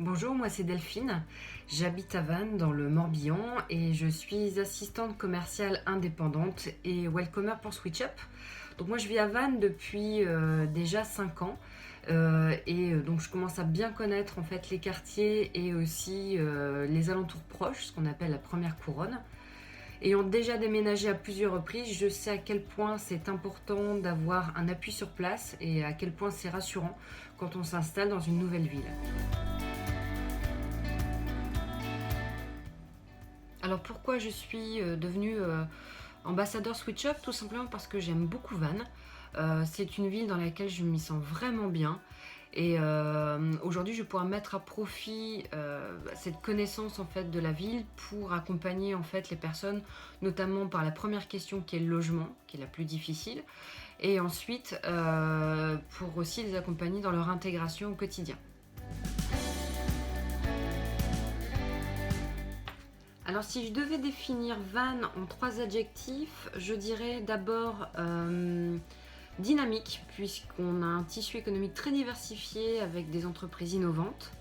Bonjour, moi c'est Delphine, j'habite à Vannes dans le Morbihan et je suis assistante commerciale indépendante et welcomer pour SwitchUp. Donc moi je vis à Vannes depuis déjà 5 ans donc je commence à bien connaître en fait les quartiers et aussi les alentours proches, ce qu'on appelle la première couronne. Ayant déjà déménagé à plusieurs reprises, je sais à quel point c'est important d'avoir un appui sur place et à quel point c'est rassurant quand on s'installe dans une nouvelle ville. Alors pourquoi je suis devenue ambassadeur SwitchUp? Tout simplement parce que j'aime beaucoup Vannes. C'est une ville dans laquelle je m'y sens vraiment bien. Et aujourd'hui, je vais pouvoir mettre à profit cette connaissance en fait de la ville pour accompagner en fait les personnes, notamment par la première question qui est le logement, qui est la plus difficile, et ensuite pour aussi les accompagner dans leur intégration au quotidien. Alors si je devais définir Vannes en 3 adjectifs, je dirais d'abord dynamique, puisqu'on a un tissu économique très diversifié avec des entreprises innovantes.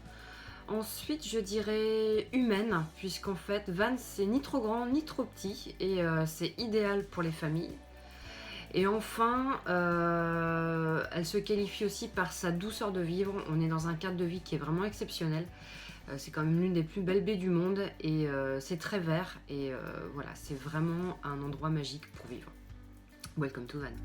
Ensuite, je dirais humaine, puisqu'en fait Vannes c'est ni trop grand ni trop petit et c'est idéal pour les familles. Et enfin, elle se qualifie aussi par sa douceur de vivre. On est dans un cadre de vie qui est vraiment exceptionnel. C'est quand même l'une des plus belles baies du monde et c'est très vert et voilà, c'est vraiment un endroit magique pour vivre. Welcome to Vannes.